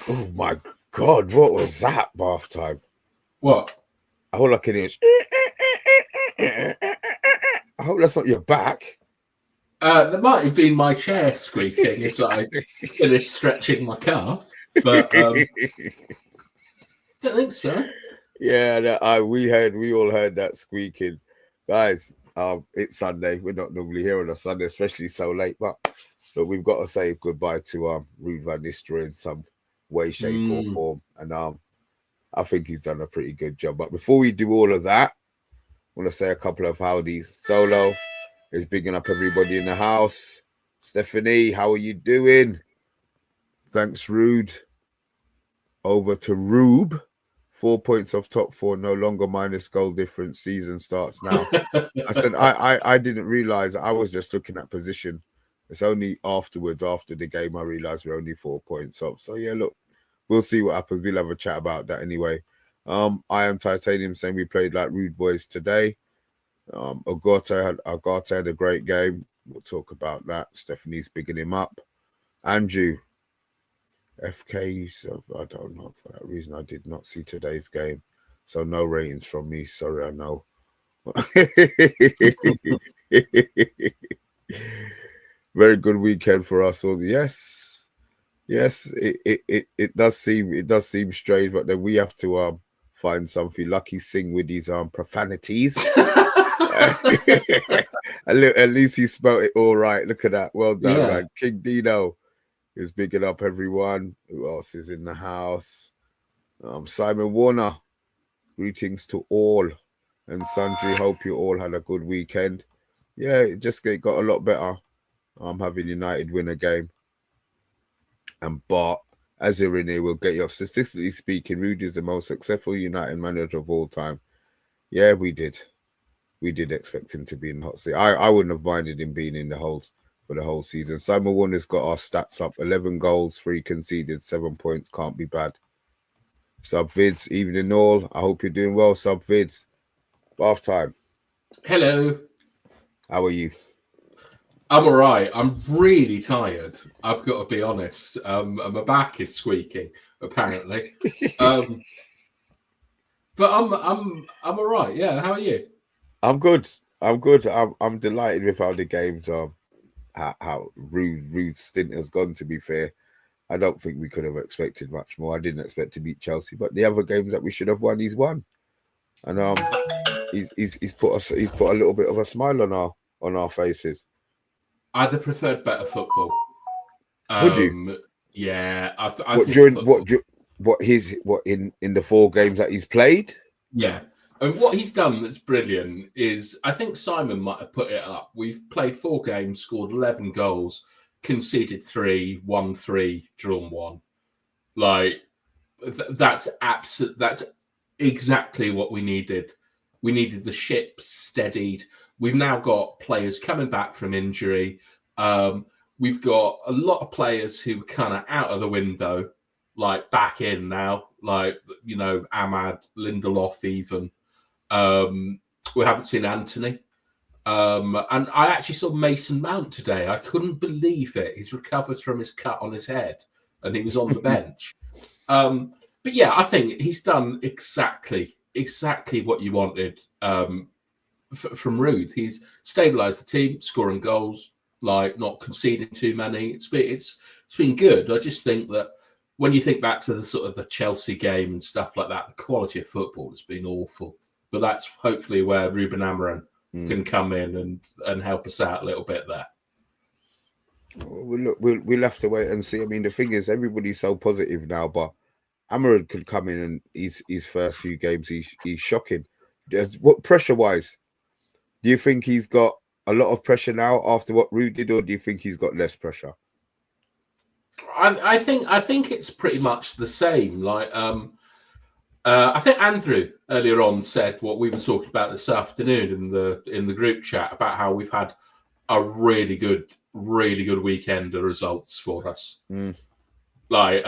Oh my God, what was that bath time? What? All I can hear is, I hope that's not your back. That might have been my chair squeaking as I finished stretching my calf, but don't think so. Yeah, we all heard that squeaking. Guys, it's Sunday. We're not normally here on a Sunday, especially so late, but we've got to say goodbye to Ruud van Nistelrooy in some way, shape, or Mm. form. And I think he's done a pretty good job. But before we do all of that, I want to say a couple of howdies. Solo is bigging up everybody in the house. Stephanie, how are you doing? Thanks, Rude. Over to Rube. 4 points off top four, no longer minus goal difference. Season starts now. I said I didn't realize. I was just looking at position. It's only afterwards, after the game, I realized we're only 4 points off. So yeah, look, we'll see what happens. We'll have a chat about that anyway. I am Titanium saying we played like Rude Boys today. Agate had a great game. We'll talk about that. Stephanie's bigging him up. Andrew, FK, so I don't know. For that reason, I did not see today's game. So no ratings from me. Sorry, I know. Very good weekend for us all. Yes. Yes, it does seem strange, but then we have to find something. Lucky Singh with his profanities. At least he spelt it all right. Look at that. Well done, Yeah. man. King Dino is bigging up everyone. Who else is in the house? Simon Warner. Greetings to all. And Sundry, hope you all had a good weekend. Yeah, it just got a lot better. Having United win a game. And Bart, as you're in here, will get you off. Statistically speaking, Rudy is the most successful United manager of all time. Yeah, we did. We did expect him to be in the hot seat. I wouldn't have minded him being in the holes for the whole season. Simon Warner's got our stats up: 11 goals, 3 conceded, 7 points. Can't be bad. Sub Vids, evening all. I hope you're doing well, Sub Vids. Bath time. Hello. How are you? I'm all right. I'm really tired. I've got to be honest. And my back is squeaking apparently. But I'm all right. Yeah. How are you? I'm good. I'm good. I'm delighted with how the games are. How Rude stint has gone. To be fair, I don't think we could have expected much more. I didn't expect to beat Chelsea, but the other games that we should have won, he's won, and he's put a little bit of a smile on our faces. Either preferred better football. Would you? Yeah. I What think during football. what in the 4 games that he's played? Yeah. And what he's done that's brilliant is I think Simon might have put it up. We've played 4 games, scored 11 goals, conceded 3, won 3, drawn 1. Like that's absolute. That's exactly what we needed. We needed the ship steadied. We've now got players coming back from injury. We've got a lot of players who are kind of out of the window, like back in now, like Ahmad, Lindelof, even. We haven't seen Anthony. And I actually saw Mason Mount today. I couldn't believe it. He's recovered from his cut on his head and he was on the bench. But yeah, I think he's done exactly what you wanted from Ruud. He's stabilised the team, scoring goals, like not conceding too many. It's been good. I just think that when you think back to the sort of the Chelsea game and stuff like that, the quality of football has been awful. But that's hopefully where Ruben Amorim can come in and help us out a little bit there. We'll have to wait and see. I mean, the thing is, everybody's so positive now, but Amorim could come in and his first few games, he's shocking. What pressure wise, do you think he's got a lot of pressure now after what Ruud did, or do you think he's got less pressure? I think it's pretty much the same. Like I think Andrew earlier on said what we were talking about this afternoon in the group chat about how we've had a really good weekend of results for us. Like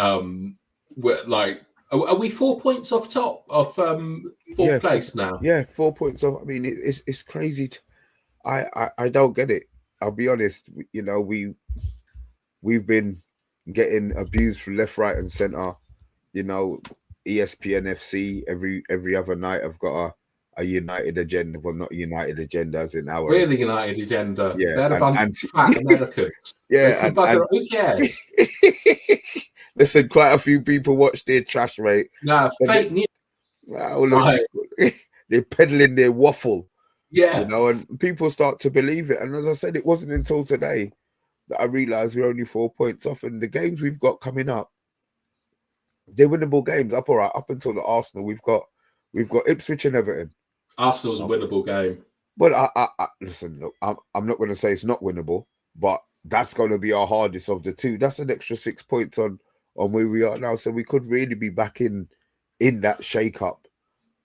are we 4 points off top of fourth place now? Yeah, 4 points off. I mean, it's crazy. I don't get it. I'll be honest. We've been getting abused from left, right, and centre. you know, ESPN FC every other night. I've got a United agenda. Well, not United agenda, as in our We're the United agenda. yeah, They're a and bunch of fat Americans. They yeah, can bugger. Who cares? listen, quite a few people watch their trash, mate. Nah, fake news. All of Right. they're peddling their waffle, Yeah. you know, and people start to believe it. And as I said, it wasn't until today that I realized we're only 4 points off, and the games we've got coming up, they're winnable games. Up all right, up until the Arsenal, we've got Ipswich and Everton. Arsenal's a winnable game. Well, I listen. Look, I'm not going to say it's not winnable, but that's going to be our hardest of the two. That's an extra 6 points on where we are now, so we could really be back in that shake up.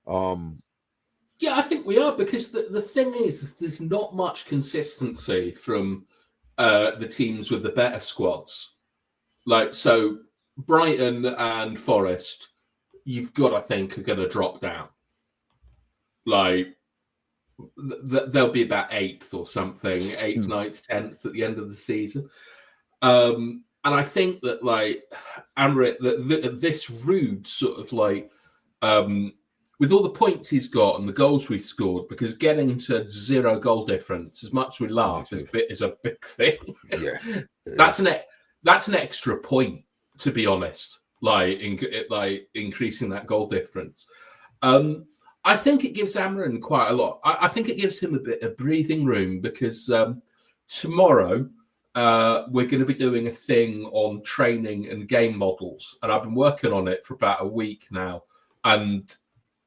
Yeah, I think we are, because the thing is, there's not much consistency from the teams with the better squads. Like, so Brighton and Forest, you've got to think are going to drop down. Like, they'll be about 8th or something, 8th, 9th, 10th at the end of the season. And I think that, like, Amrit, this Ruud sort of like, with all the points he's got and the goals we've scored, because getting to 0 goal difference, as much as we laugh, is a big thing. Yeah. That's an extra point, to be honest. Like, increasing that goal difference. I think it gives Amarin quite a lot. I think it gives him a bit of breathing room, because tomorrow we're going to be doing a thing on training and game models, and I've been working on it for about a week now, and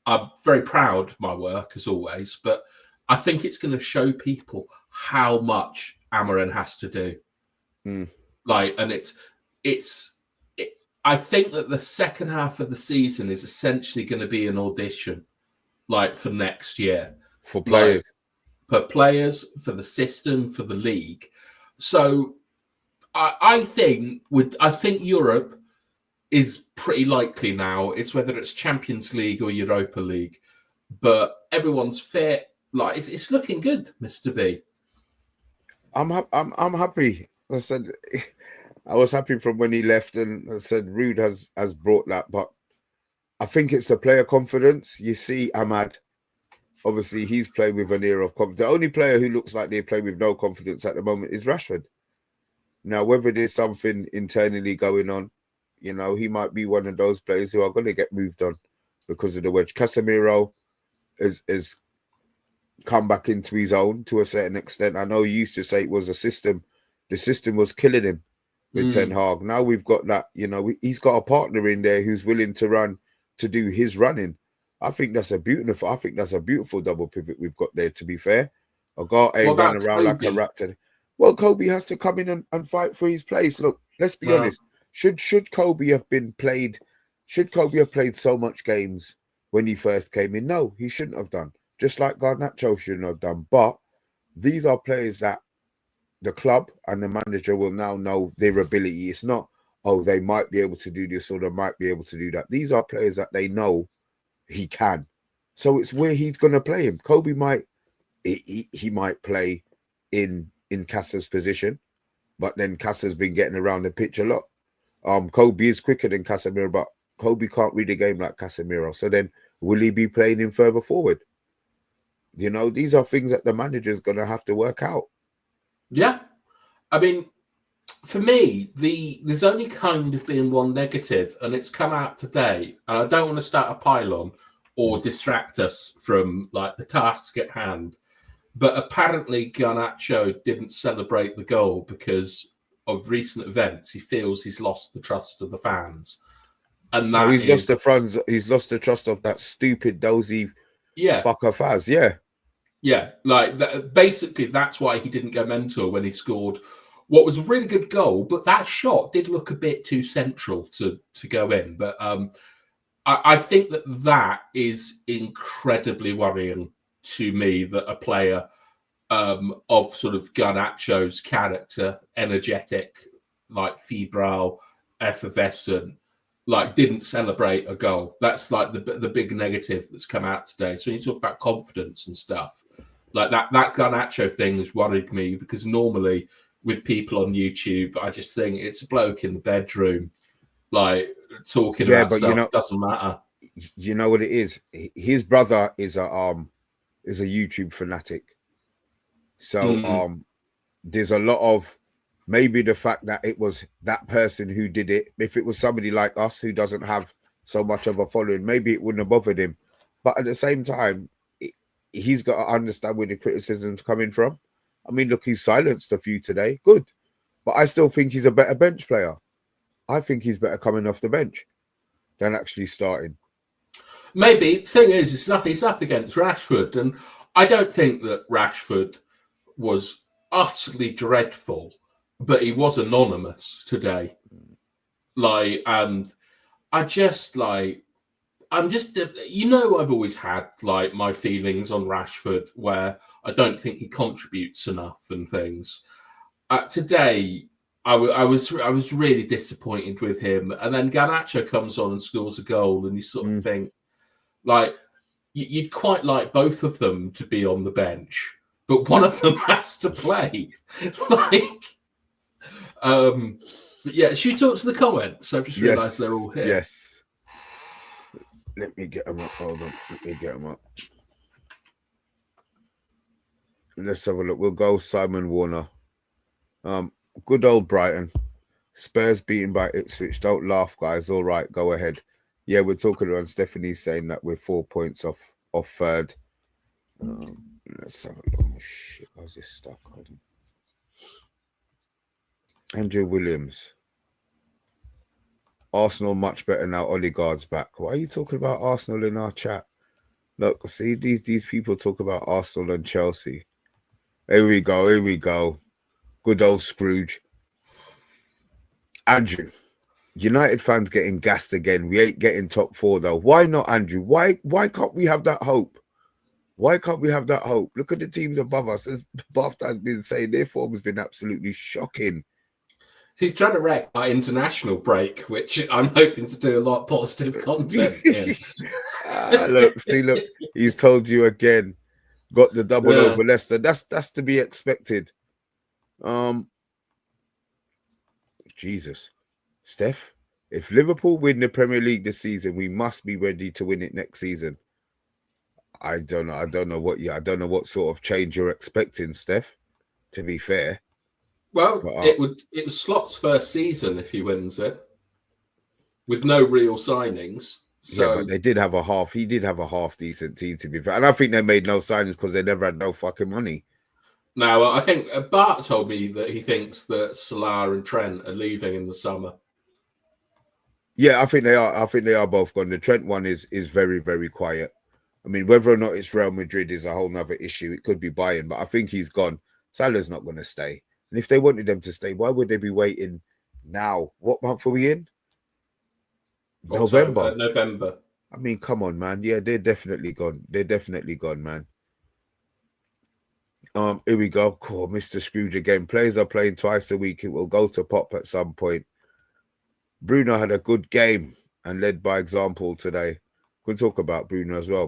I'm very proud of my work, as always, but I think it's going to show people how much Amarin has to do. Like, and I think that the second half of the season is essentially going to be an audition, like, for next year. For players. Like, for players, for the system, for the league. So I think Europe is pretty likely now. It's whether it's Champions League or Europa League, but everyone's fit. Like, it's looking good, Mr. B. I'm happy. I said I was happy from when he left, and I said Ruud has brought that, but I think it's the player confidence. You see, Ahmad, obviously he's playing with an era of confidence. The only player who looks like they're playing with no confidence at the moment is Rashford. Now, whether there's something internally going on, you know, he might be one of those players who are going to get moved on because of the wedge. Casemiro is come back into his own to a certain extent. I know he used to say it was a system. The system was killing him with Ten Hag. Now we've got that, you know, he's got a partner in there who's willing to run, to do his running. I think that's a beautiful double pivot we've got there, to be fair. Agate ran around like a rat. Well, Kobe has to come in and fight for his place. Look, let's be honest. Should Kobe have played so much games when he first came in? No, he shouldn't have done. Just like Garnacho shouldn't have done. But these are players that the club and the manager will now know their ability. It's not, oh, they might be able to do this or they might be able to do that. These are players that they know he can. So it's where he's going to play him. Kobe might play in Casa's position, but then Casa's been getting around the pitch a lot. Kobe is quicker than Casemiro, but Kobe can't read the game like Casemiro. So then will he be playing him further forward? You know, these are things that the manager's going to have to work out. Yeah. I mean, for me, there's only kind of been one negative, and it's come out today. And I don't want to start a pylon or distract us from, like, the task at hand. But apparently Garnacho didn't celebrate the goal because of recent events. He feels he's lost the trust of the fans. And that he's lost the trust of that stupid dozy fucker Faz. Yeah, like basically that's why he didn't go mental when he scored what was a really good goal, but that shot did look a bit too central to go in. But I think that is incredibly worrying to me, that a player of sort of Garnacho's character, energetic, like febrile, effervescent, like didn't celebrate a goal. That's like the big negative that's come out today. So when you talk about confidence and stuff, like that Garnacho thing has worried me, because normally with people on YouTube, I just think it's a bloke in the bedroom, like talking Yeah, about but stuff. Doesn't matter. you know what it is. His brother is a YouTube fanatic, so there's a lot of maybe the fact that it was that person who did it. If it was somebody like us who doesn't have so much of a following, maybe it wouldn't have bothered him. But at the same time, he's got to understand where the criticism's coming from. I mean, look, he's silenced a few today. Good. But I still think he's a better bench player. I think he's better coming off the bench than actually starting. Maybe. The thing is, he's up against Rashford, and I don't think that Rashford was utterly dreadful, but he was anonymous today. And I'm just, I've always had my feelings on Rashford, where I don't think he contributes enough and things. Today, I was really disappointed with him, and then Garnacho comes on and scores a goal, and you sort of think, you'd quite like both of them to be on the bench, but one of them has to play. But yeah, should we talk to the comments? I've just realised they're all here. Yes. Let me get them up. Hold on. Let me get them up. Let's have a look. We'll go Simon Warner. Good old Brighton. Spurs beaten by Ipswich. Don't laugh, guys. All right, go ahead. Yeah, we're talking around. Stephanie's saying that we're 4 points off third. Let's have a look. Oh, shit, how's this stuck? Hold on. Andrew Williams. Arsenal much better now. Odegaard's back. Why are you talking about Arsenal in our chat? Look, see, these people talk about Arsenal and Chelsea. Here we go. Here we go. Good old Scrooge. Andrew, United fans getting gassed again. We ain't getting top 4 though. Why not, Andrew? Why can't we have that hope? Why can't we have that hope? Look at the teams above us. As Bath has been saying, their form has been absolutely shocking. He's trying to wreck our international break, which I'm hoping to do a lot of positive content in. Look, he's told you again. Got the double over Leicester. That's to be expected. Jesus. Steph, if Liverpool win the Premier League this season, we must be ready to win it next season. I don't know what sort of change you're expecting, Steph, to be fair. Well, it was Slot's first season if he wins it, with no real signings. So yeah, but they did have a half. He did have a half decent team, to be fair, and I think they made no signings because they never had no fucking money. Now, I think Bart told me that he thinks that Salah and Trent are leaving in the summer. Yeah, I think they are. I think they are both gone. The Trent one is very, very quiet. I mean, whether or not it's Real Madrid is a whole nother issue. It could be Bayern, but I think he's gone. Salah's not going to stay. And if they wanted them to stay, why would they be waiting now? What month are we in? November. I mean, come on, man. Yeah, they're definitely gone. They're definitely gone, man. Here we go. Cool, Mr. Scrooge again. Players are playing twice a week. It will go to pop at some point. Bruno had a good game and led by example today. We'll talk about Bruno as well,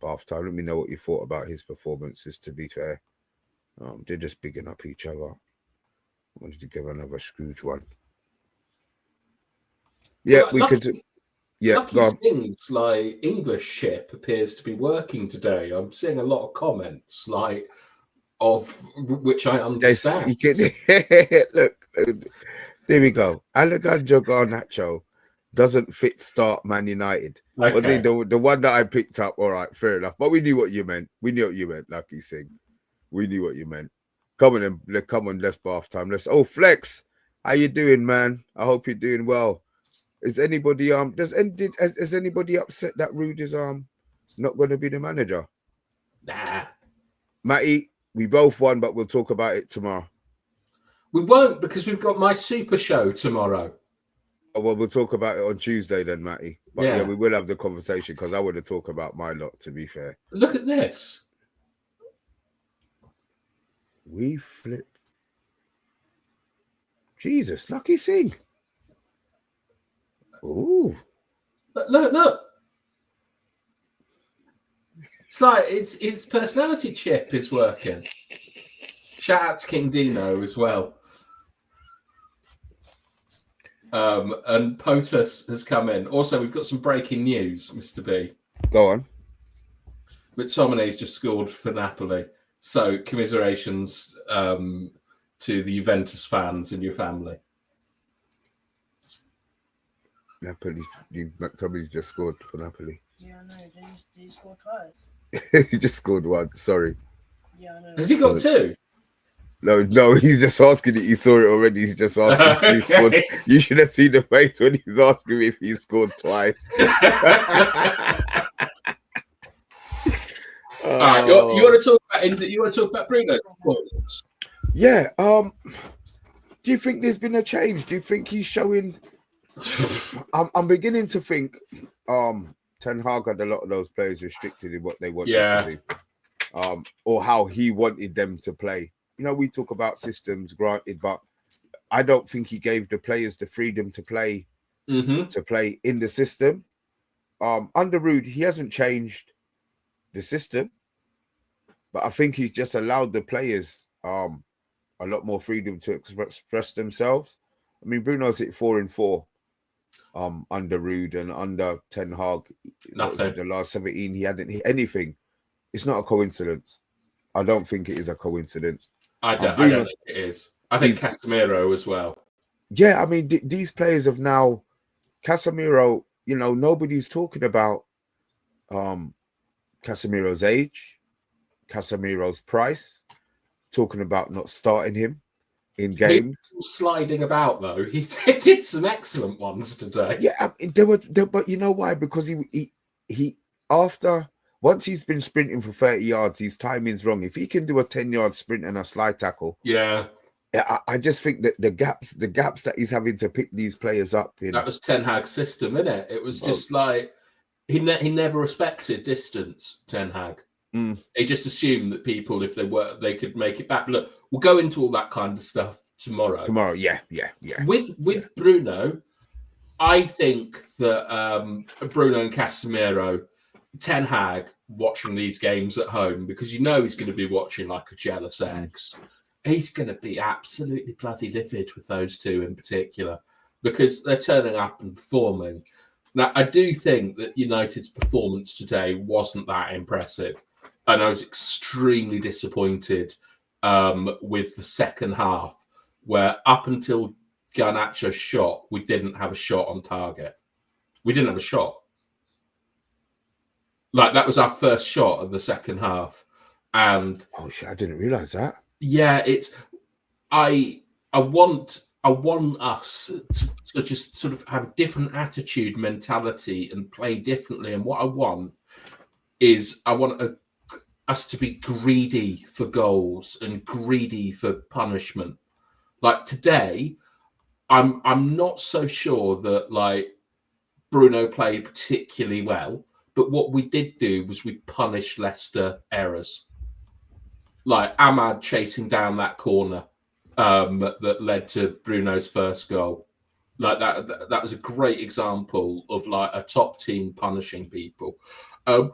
Bath time. Let me know what you thought about his performances, to be fair. They're just bigging up each other. I wanted to give another Scrooge one. Yeah, well, we could. Yeah, Lucky Sing's English ship appears to be working today. I'm seeing a lot of comments of which I understand. Look, there we go. Alejandro Garnacho doesn't fit start Man United. Okay. The one that I picked up, all right, fair enough. But we knew what you meant. Lucky Sing. We knew what you meant. Come on, let's Bath time. Flex. How you doing, man? I hope you're doing well. Is anybody has anybody upset that Ruud is not going to be the manager? Nah. Matty, we both won, but we'll talk about it tomorrow. We won't, because we've got my super show tomorrow. Oh, well, we'll talk about it on Tuesday then, Matty. But yeah, we will have the conversation because I want to talk about my lot, to be fair. Look at this. We flip. Jesus, Lucky Sing. Ooh. Look. It's his personality chip is working. Shout out to King Dino as well. And POTUS has come in. Also, we've got some breaking news, Mr. B. Go on. McTominay's just scored for Napoli. So, commiserations to the Juventus fans in your family. Napoli. McTominay just scored for Napoli. Yeah, I know. Did he score twice? He just scored one. Sorry. Yeah, I know. Has he got two? No, he's just asking it. He saw it already. He's just asking if he scored. You should have seen the face when he's asking me if he scored twice. All right, you want to talk about Bruno? Yeah. Do you think there's been a change? Do you think he's showing? I'm beginning to think Ten Hag had a lot of those players restricted in what they wanted to do, or how he wanted them to play. You know, we talk about systems, granted, but I don't think he gave the players the freedom to play in the system. Under Ruud, he hasn't changed the system, but I think he's just allowed the players a lot more freedom to express themselves. I mean, Bruno's hit 4 and 4 under Ruud, and under Ten Hag, the last 17, he hadn't hit anything. It's not a coincidence. I don't think it is a coincidence. I don't think it is. I think Casemiro as well. Yeah, I mean, these players have now... Casemiro, you know, nobody's talking about Casemiro's age, Casemiro's price, talking about not starting him in games. He was sliding about, though. He did some excellent ones today. Yeah, but you know why? Because he after... Once he's been sprinting for 30 yards, his timing's wrong. If he can do a 10-yard sprint and a slide tackle, I just think that the gaps that he's having to pick these players up in. That was Ten Hag's system, isn't it? It was just like he never respected distance. Ten Hag. He just assumed that people, if they could make it back. Look, we'll go into all that kind of stuff tomorrow. Yeah. With Bruno, I think that Bruno and Casemiro. Ten Hag watching these games at home, because you know he's going to be watching like a jealous ex. He's going to be absolutely bloody livid with those two in particular, because they're turning up and performing. Now, I do think that United's performance today wasn't that impressive, and I was extremely disappointed with the second half, where up until Garnacho's shot, we didn't have a shot on target. We didn't have a shot. Like, that was our first shot of the second half. And oh shit, I didn't realise that. Yeah, it's I want us to just sort of have a different attitude, mentality, and play differently. And what I want is us to be greedy for goals and greedy for punishment. Like today, I'm not so sure that like Bruno played particularly well. But what we did do was we punished Leicester errors. Like Ahmad chasing down that corner that led to Bruno's first goal. Like that was a great example of like a top team punishing people. But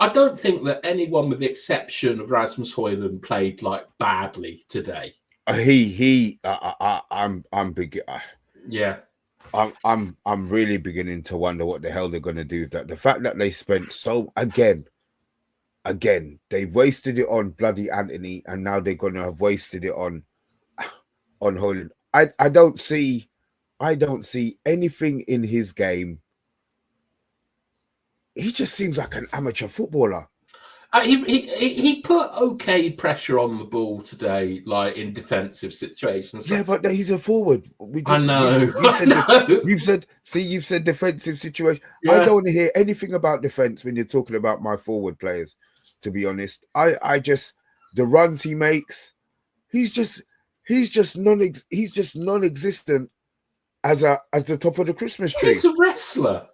I don't think that anyone, with the exception of Rasmus Højlund, played like badly today. I'm big. Yeah. I'm really beginning to wonder what the hell they're going to do. That the fact that they spent so again, they wasted it on bloody Anthony, and now they're going to have wasted it on Højlund. I don't see anything in his game. He just seems like an amateur footballer. He put okay pressure on the ball today, like in defensive situations. Yeah, but he's a forward. I know. You've said defensive situation. Yeah. I don't want to hear anything about defense when you're talking about my forward players. To be honest, I just the runs he makes, he's just non-existent as the top of the Christmas tree. He's a wrestler.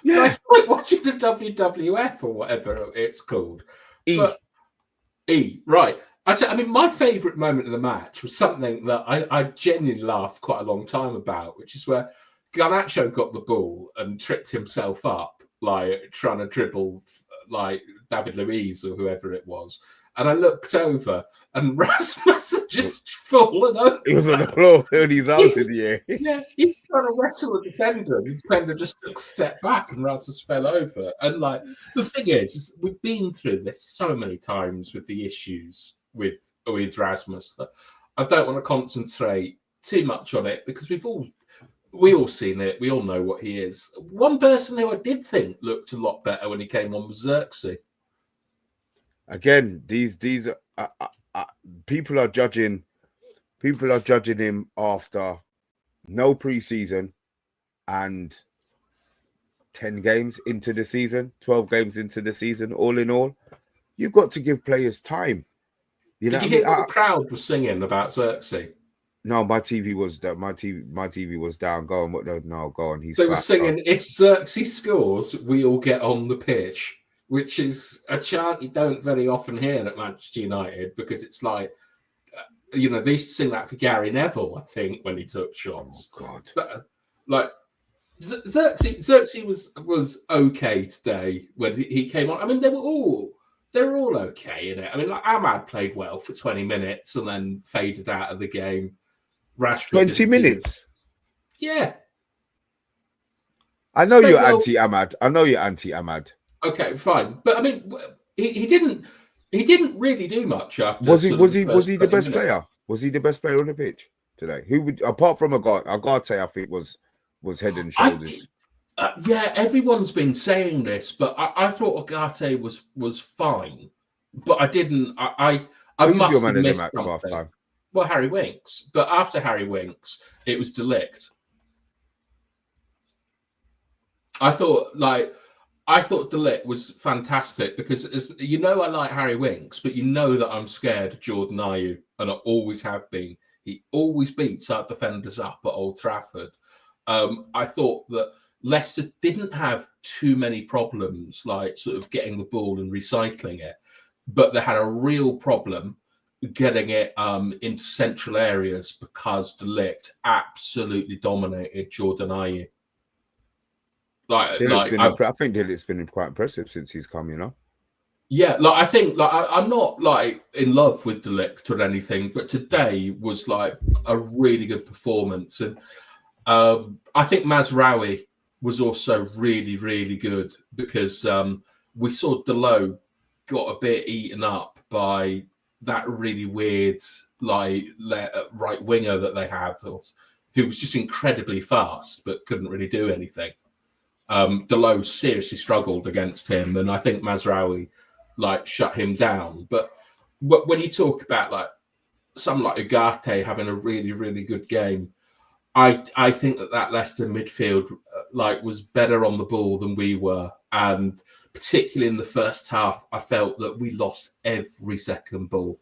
Yeah, it's like watching the WWF or whatever it's called. Right. I mean, my favourite moment of the match was something that I genuinely laughed quite a long time about, which is where Garnacho got the ball and tripped himself up, like trying to dribble like David Luiz or whoever it was. and I looked over, and Rasmus had just fallen over. He was on the floor and he's out in the air. Yeah, he was trying to wrestle a defender. The defender just took a step back and Rasmus fell over. And like the thing is we've been through this so many times with the issues with Rasmus that I don't want to concentrate too much on it because we all seen it. We all know what he is. One person who I did think looked a lot better when he came on was Xerxes. Again, these people are judging him after no preseason and 10 games into the season, 12 games into the season. All in all, you've got to give players time. Did you hear what the crowd was singing about Xerxes? No, my TV was down. My TV was down. Go on. No, go on. They were singing, "If Xerxes scores, we all get on the pitch," which is a chant you don't very often hear at Manchester United because it's like, they used to sing that for Gary Neville, I think, when he took shots. Oh God! But like Xerxes was okay today when he came on. I mean, they were all okay in it. I mean, like Ahmad played well for 20 minutes and then faded out of the game. Rashford 20 minutes. Yeah. I know you're anti-Ahmad. Okay, fine. But I mean, he didn't really do much after. Was he the best player? Was he the best player on the pitch today? Who would, apart from Agate, I think was head and shoulders. Yeah, everyone's been saying this, but I thought Agate was fine. But I didn't. I must have missed something. Half time? Well, Harry Winks. But after Harry Winks, it was De Ligt. I thought De Ligt was fantastic because, I like Harry Winks, but that I'm scared of Jordan Ayew, and I always have been. He always beats our defenders up at Old Trafford. I thought that Leicester didn't have too many problems, like sort of getting the ball and recycling it, but they had a real problem getting it into central areas because De Ligt absolutely dominated Jordan Ayew. I think De Ligt's been quite impressive since he's come. Yeah, I think I'm not in love with De Ligt or anything, but today was a really good performance, and I think Mazraoui was also really, really good because we saw Delo got a bit eaten up by that really weird right winger that they had, who was just incredibly fast but couldn't really do anything. Delo seriously struggled against him, and I think Mazraoui shut him down. But when you talk about someone like Ugarte having a really, really good game, I think that Leicester midfield was better on the ball than we were, and particularly in the first half, I felt that we lost every second ball.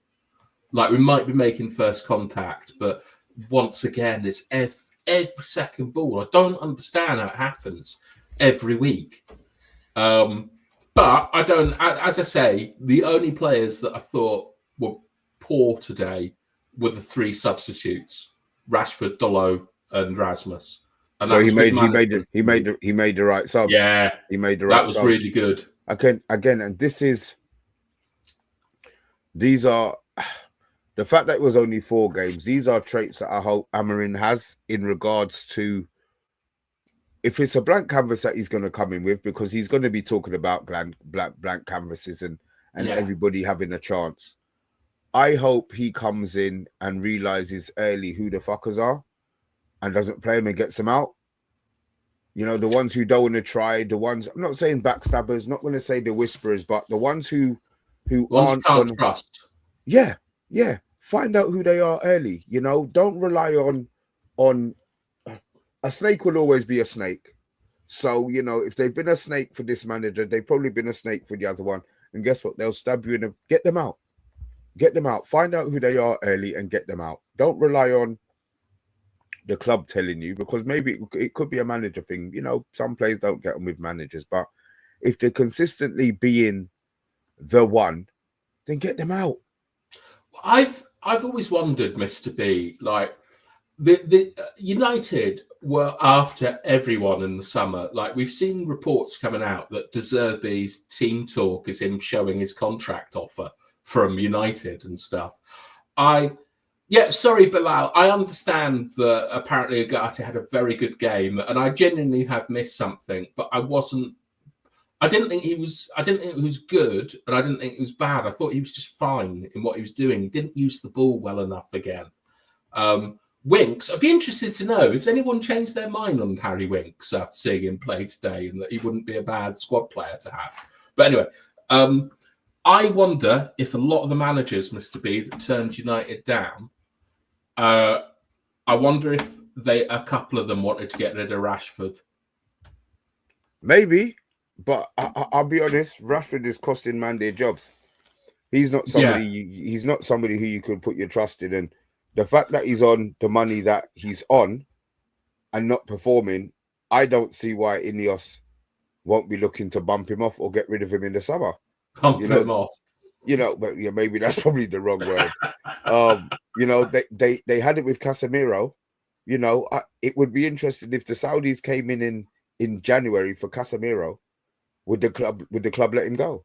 We might be making first contact, but once again, it's every second ball. I don't understand how it happens every week. But I don't. As I say, the only players that I thought were poor today were the three substitutes: Rashford, Dolo, and Rasmus. And so he made the right subs. Yeah, he made the right. That was subs. really good. Again, and these are the fact that it was only 4 games. These are traits that I hope Amorim has in regards to if it's a blank canvas that he's going to come in with, because he's going to be talking about blank canvases and everybody having a chance. I hope he comes in and realizes early who the fuckers are and doesn't play them and gets them out. The ones who don't want to try, the ones, I'm not saying backstabbers, not going to say the whisperers, but the ones who aren't going to trust. Yeah. Find out who they are early. Don't rely on a snake will always be a snake. So, if they've been a snake for this manager, they've probably been a snake for the other one. And guess what? They'll stab you and get them out. Get them out. Find out who they are early and get them out. Don't rely on the club telling you, because maybe it could be a manager thing. Some players don't get on with managers, but if they're consistently being the one, then get them out. I've always wondered, Mr. B, the United were after everyone in the summer. We've seen reports coming out that De Zerbi's team talk is him showing his contract offer from United and stuff. Sorry, Bilal. I understand that apparently Ugarte had a very good game, and I genuinely have missed something, but I didn't think he was good, and I didn't think he was bad. I thought he was just fine in what he was doing. He didn't use the ball well enough again. Winks, I'd be interested to know, has anyone changed their mind on Harry Winks after seeing him play today, and that he wouldn't be a bad squad player to have? But anyway, I wonder if a lot of the managers, Mr. B, that turned United down, I wonder if a couple of them wanted to get rid of Rashford. Maybe, but I'll be honest, Rashford is costing man their jobs. He's not somebody. He's not somebody who you could put your trust in, and the fact that he's on the money that he's on and not performing, I don't see why Ineos won't be looking to bump him off or get rid of him in the summer. Bump him off. But yeah, maybe that's probably the wrong word. They had it with Casemiro. It would be interesting if the Saudis came in January for Casemiro. Would the club let him go?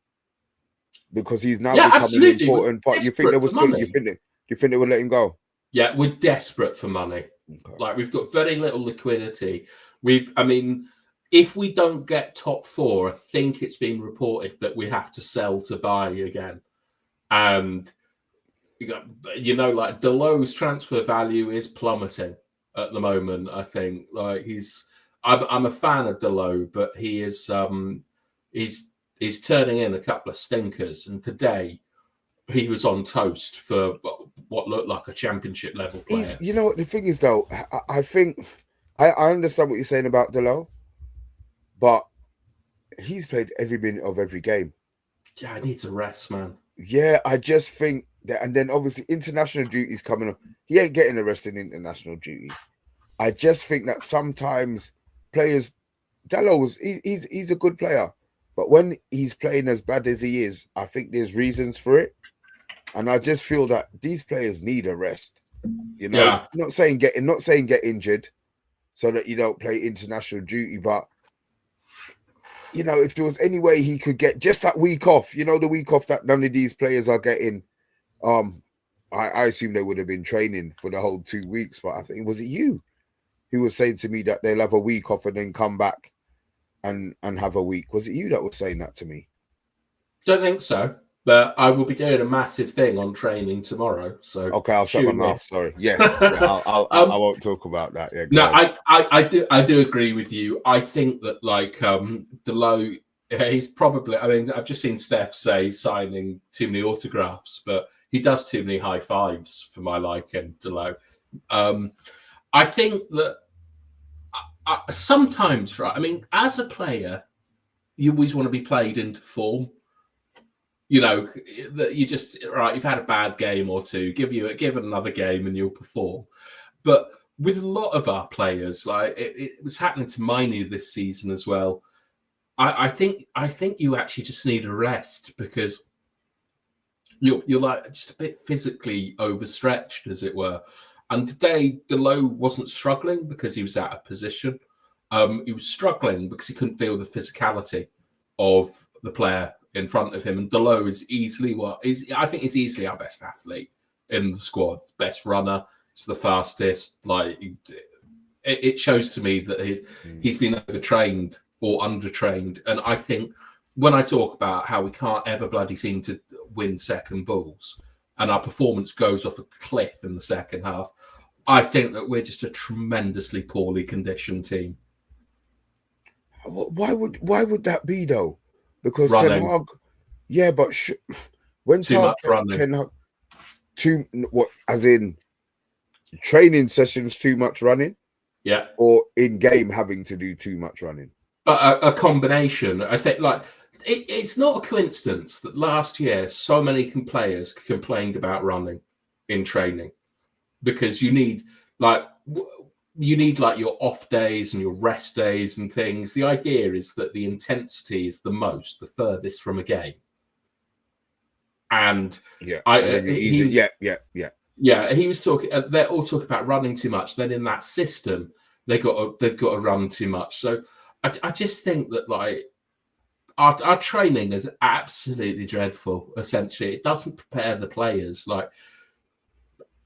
Because he's now becoming an important part. You think they would let him go? Yeah, we're desperate for money. Okay. Like, we've got very little liquidity. If we don't get top 4, I think it's been reported that we have to sell to buy again. And Dalot's transfer value is plummeting at the moment. I think I'm a fan of Dalot, but he is he's turning in a couple of stinkers. And today he was on toast for what looked like a championship level player. You know what the thing is, though? I think I understand what you're saying about Dalot, but he's played every minute of every game. Yeah, he needs a rest, man. Yeah, I just think that, and then obviously international duty's coming up. He ain't getting arrested in international duty. I just think that sometimes players, Dalot, he's a good player, but when he's playing as bad as he is, I think there's reasons for it, and I just feel that these players need a rest. Not saying get injured, so that you don't play international duty, but if there was any way he could get just that week off, the week off that none of these players are getting, I assume they would have been training for the whole 2 weeks, but I think, was it you who was saying to me that they'll have a week off and then come back and have a week? Was it you that was saying that to me? Don't think so, but I will be doing a massive thing on training tomorrow. So okay, I'll shut my mouth. Sorry. Yeah, I won't talk about that. Yeah, no, I do agree with you. I think that Dalot, he's probably. I mean, I've just seen Steph say signing too many autographs, but he does too many high fives for my liking. Dalot. I think that sometimes, right? I mean, as a player, you always want to be played into form. That you just you've had a bad game or two, give it another game and you'll perform. But with a lot of our players, it was happening to Mainoo this season as well. I think you actually just need a rest because you're just a bit physically overstretched, as it were. And today, Dalot wasn't struggling because he was out of position. He was struggling because he couldn't deal with the physicality of the player in front of him. And Dalot is I think he's easily our best athlete in the squad, best runner. It's the fastest. It shows to me that he's been overtrained or undertrained. And I think when I talk about how we can't ever bloody seem to win second balls and our performance goes off a cliff in the second half, I think that we're just a tremendously poorly conditioned team. Why would that be, though? Because running. Ten Hag, but when too much running. Ten Hag, as in training sessions, too much running? Yeah. Or in game having to do too much running? But a combination. I think it's not a coincidence that last year so many players complained about running in training because you need your off days and your rest days and things. The idea is that the intensity is the furthest from a game. And he was talking. They're all talking about running too much. Then in that system, they've got to run too much. So I just think that our training is absolutely dreadful. Essentially, it doesn't prepare the players. Like,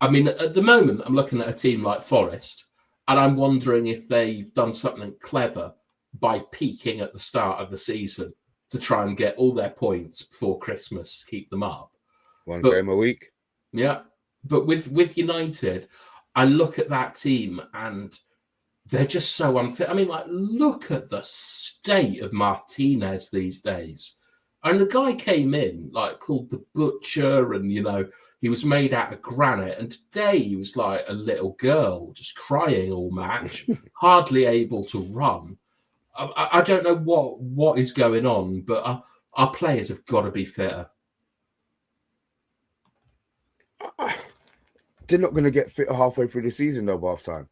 I mean, at the moment, I'm looking at a team like Forest, and I'm wondering if they've done something clever by peaking at the start of the season to try and get all their points before Christmas to keep them up. One game a week. Yeah. But with United, I look at that team and they're just so unfit. I mean, like, look at the state of Martinez these days. And the guy came in, like, called the Butcher, and, you know, he was made out of granite. And today he was like a little girl, just crying all match, hardly able to run. I don't know what is going on, but our players have got to be fitter. They're not going to get fit halfway through the season, though, half time.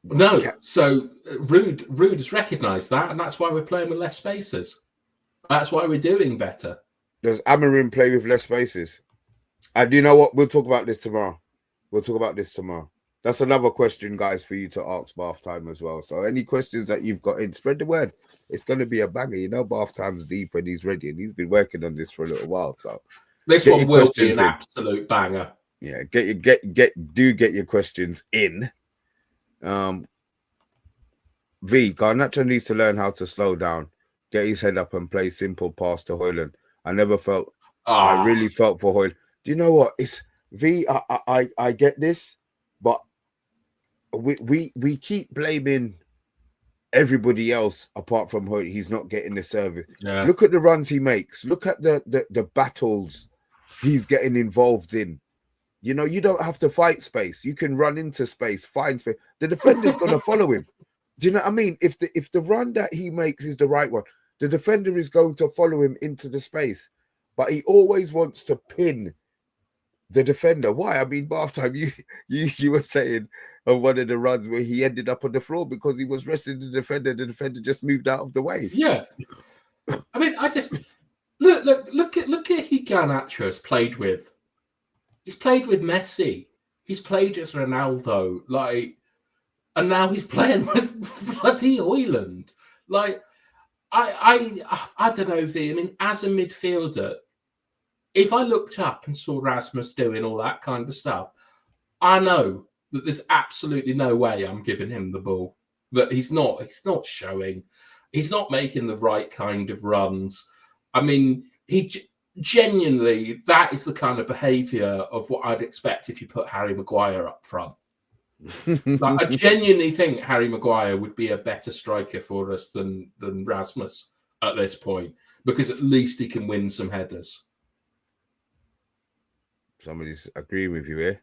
No, so Ruud has recognised that, and that's why we're playing with less spaces. That's why we're doing better. Does Amarin play with less spaces? And you know what? We'll talk about this tomorrow. That's another question, guys, for you to ask bath time as well. So any questions that you've got in, spread the word. It's going to be a banger. You know, bath time's deep when he's ready, and he's been working on this for a little while. So this one will be an absolute banger. Yeah, get your questions in. Garnacho needs to learn how to slow down, get his head up, and play simple pass to Højlund. I really felt for Højlund. Do you know what? It's I get this, but we keep blaming everybody else apart from Højlund. He's not getting the service. Yeah. Look at the runs he makes. Look at the battles he's getting involved in. You know, you don't have to fight space. You can run into space, find space. The defender's going to follow him. Do you know what I mean? If the run that he makes is the right one, the defender is going to follow him into the space. But he always wants to pin the defender. Why? I mean, bath time, you were saying on one of the runs where he ended up on the floor because he was wrestling the defender. The defender just moved out of the way. Yeah. I mean, I just look at who Garnacho has played with. He's played with Messi. He's played with Ronaldo. And now he's playing with bloody Højlund. Like, I don't know, V. I mean, as a midfielder, if I looked up and saw Rasmus doing all that kind of stuff, I know that there's absolutely no way I'm giving him the ball. That he's not showing. He's not making the right kind of runs. I mean, genuinely, that is the kind of behaviour of what I'd expect if you put Harry Maguire up front. Like, I genuinely think Harry Maguire would be a better striker for us than Rasmus at this point, because at least he can win some headers. Somebody's agreeing with you here.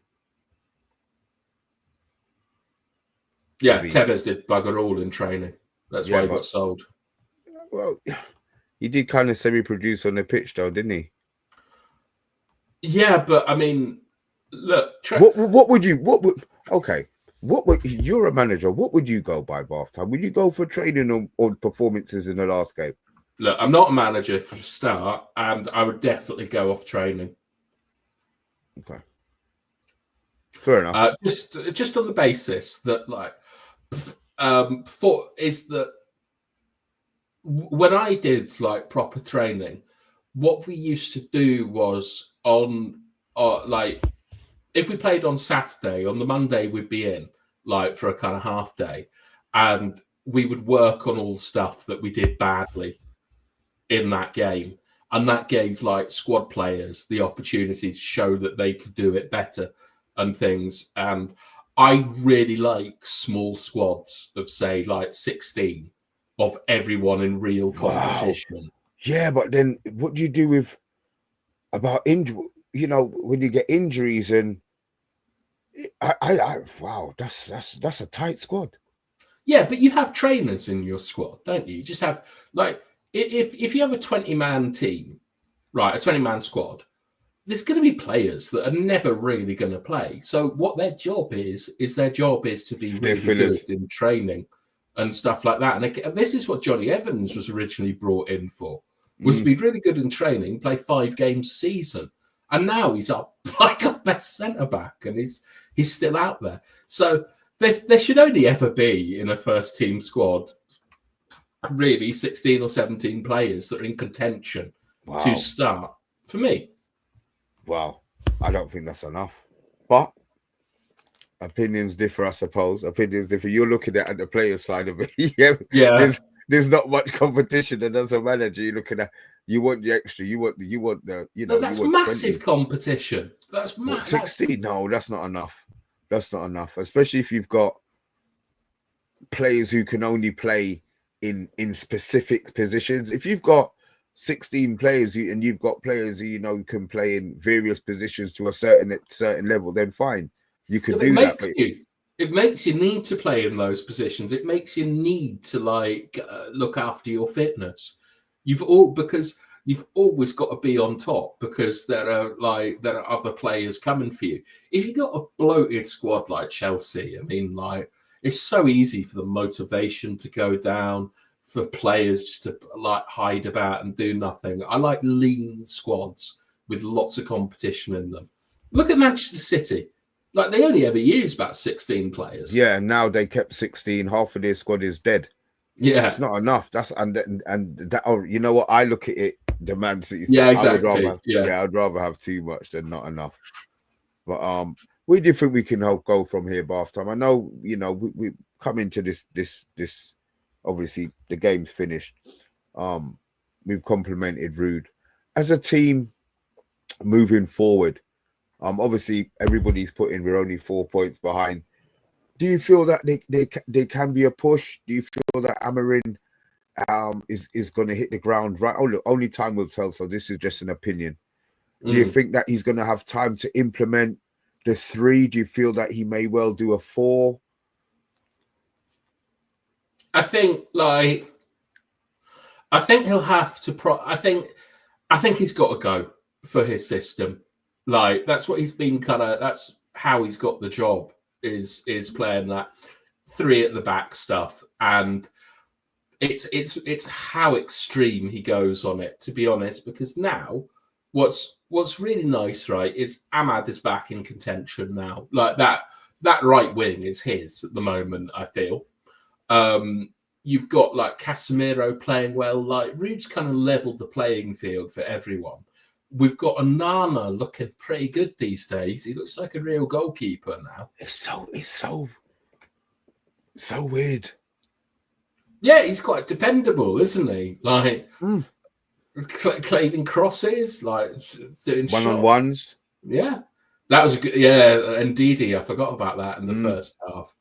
Yeah, Tevez did bugger all in training. That's why he got sold. Well, he did kind of semi-produce on the pitch, though, didn't he? Yeah, but I mean, look. You're a manager. What would you go by bath time? Would you go for training or performances in the last game? Look, I'm not a manager for a start, and I would definitely go off training. Okay. Fair enough. Just on the basis that, like, when I did like proper training, what we used to do was if we played on Saturday, on the Monday we'd be in like for a kind of half day, and we would work on all stuff that we did badly in that game, and that gave like squad players the opportunity to show that they could do it better and things. And I really like small squads of, say, like 16 of everyone in real competition. Wow. Yeah, but then what do you do about injury? You know, when you get injuries, and wow, that's a tight squad. Yeah, but you have trainers in your squad, don't you? You just have, like, if you have a 20-man team, right, a 20-man squad, there's going to be players that are never really going to play. So what their job is to be really good in training and stuff like that. And this is what Johnny Evans was originally brought in for, was to be really good in training, play 5 games a season. And now he's like our best centre-back, and he's still out there. So there should only ever be, in a first-team squad, really 16 or 17 players that are in contention Wow. to start for me. Wow. I don't think that's enough. But opinions differ, I suppose. Opinions differ. You're looking at the player side of it. Yeah. There's not much competition, and as a manager, you're looking at, you want the extra, you want the, No, that's you want massive 20. competition. That's What, 16? No, that's not enough. That's not enough, especially if you've got players who can only play in specific positions. If you've got 16 players and you've got players who can play in various positions to a certain level, then fine, you could do that. It makes you need to play in those positions. It makes you need to look after your fitness. Because you've always got to be on top, because there are other players coming for you. If you've got a bloated squad like Chelsea, I mean, it's so easy for the motivation to go down, for players just to hide about and do nothing. I like lean squads with lots of competition in them. Look at Manchester City. They only ever use about 16 players. Yeah, and now they kept 16. Half of their squad is dead. Yeah, it's not enough. That's and that. Oh, you know what? I look at it. The Man City. Yeah, exactly. I'd rather have too much than not enough. But where do you think we can go from here, Bath time? I know we come into this. Obviously, the game's finished. We've complimented Ruud as a team moving forward. Obviously, everybody's putting. We're only 4 points behind. Do you feel that they can be a push? Do you feel that Amarin is going to hit the ground right? Oh, look, only time will tell. So this is just an opinion. Do you think that he's going to have time to implement the 3? Do you feel that he may well do a 4? I think he'll have to. I think he's got to go for his system. That's what he's been that's how he's got the job, is playing that 3 at the back stuff. And it's how extreme he goes on it, to be honest, because now what's really nice, right, is Ahmad is back in contention now. That right wing is his at the moment, I feel. You've got Casemiro playing well. Ruud's kind of leveled the playing field for everyone. We've got Onana looking pretty good these days. He looks like a real goalkeeper now. It's so weird. Yeah, he's quite dependable, isn't he? Claiming crosses, doing one-on-ones. Yeah, that was a good. Yeah, and Didi, I forgot about that in the first half.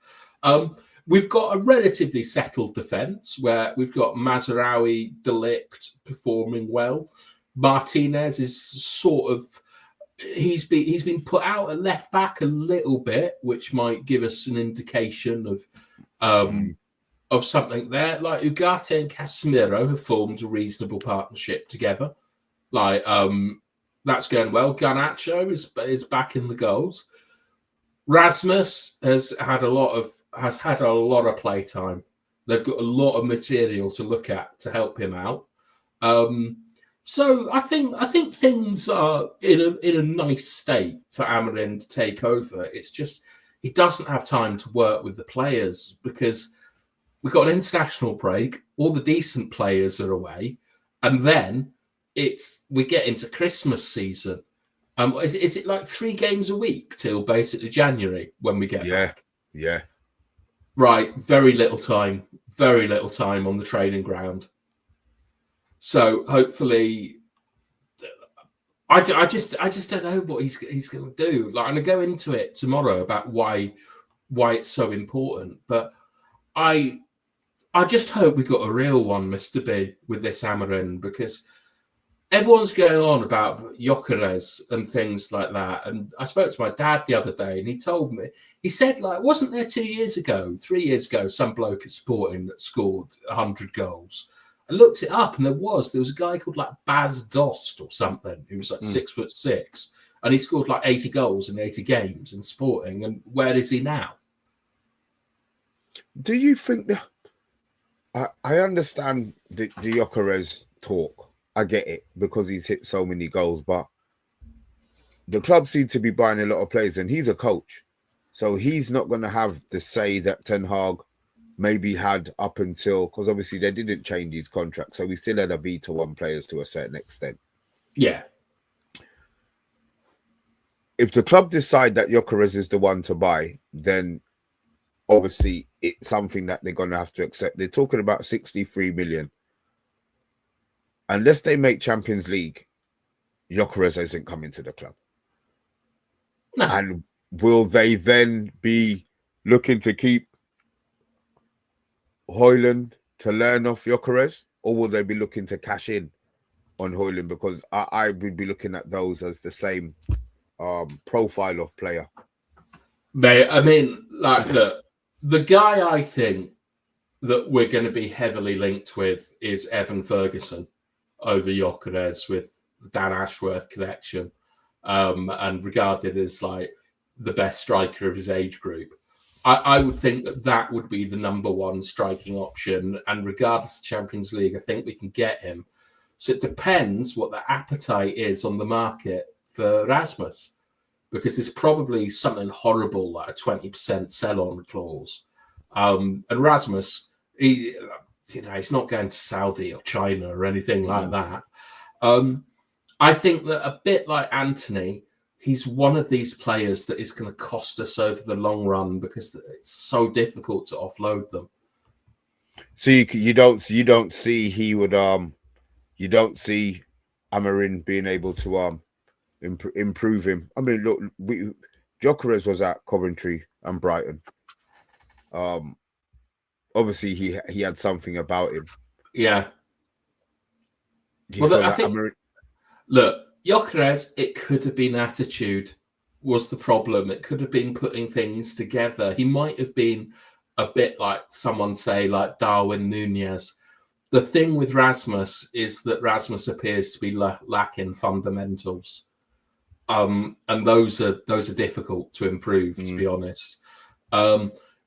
We've got a relatively settled defence where we've got Mazraoui, De Ligt performing well. Martinez is he's been put out at left back a little bit, which might give us an indication of something there. Ugarte and Casemiro have formed a reasonable partnership together. That's going well. Garnacho is back in the goals. Rasmus has had a lot of play time. They've got a lot of material to look at to help him out. So I think things are in a nice state for Amarin to take over. It's just he doesn't have time to work with the players because we've got an international break. All the decent players are away, and then we get into Christmas season. Is it 3 games a week till basically January when we get back? Yeah. Right, very little time on the training ground. So hopefully, I just don't know what he's going to do. I'm going to go into it tomorrow about why it's so important. But I just hope we got a real one, Mr. B, with this Amarin, because everyone's going on about Gyökeres and things like that. And I spoke to my dad the other day, and he told me, he said, wasn't there 3 years ago, some bloke at Sporting that scored 100 goals? I looked it up, and there was a guy called Baz Dost or something who was 6'6", and he scored 80 goals in 80 games in Sporting. And where is he now? Do you think that I understand the Gyökeres talk? I get it because he's hit so many goals, but the club seem to be buying a lot of players, and he's a coach, so he's not going to have the say that Ten Hag maybe had up until, because obviously they didn't change these contracts, so we still had a veto on players to a certain extent. Yeah. If the club decide that Gyökeres is the one to buy, then obviously it's something that they're going to have to accept. They're talking about 63 million. Unless they make Champions League, Gyökeres isn't coming to the club. No. And will they then be looking to keep Højlund to learn off Gyökeres, or will they be looking to cash in on Højlund? Because I would be looking at those as the same profile of player. Mate, I mean, like, look, the guy I think that we're going to be heavily linked with is Evan Ferguson over Gyökeres, with Dan Ashworth connection, and regarded as like the best striker of his age group. I would think that that would be the number one striking option, and regardless of Champions League, I think we can get him. So it depends what the appetite is on the market for Rasmus, because there's probably something horrible like a 20% sell-on clause. And Rasmus, he's not going to Saudi or China or anything like that. I think that a bit like Anthony, he's one of these players that is going to cost us over the long run because it's so difficult to offload them. So you don't see you don't see Amarin being able to improve him. I mean, look, Gyökeres was at Coventry and Brighton. Obviously he had something about him. Yeah. Well, I think, look, Gyökeres, it could have been attitude was the problem. It could have been putting things together. He might have been a bit like someone say like Darwin Núñez. The thing with Rasmus is that Rasmus appears to be lacking fundamentals. And those are difficult to improve, to be honest.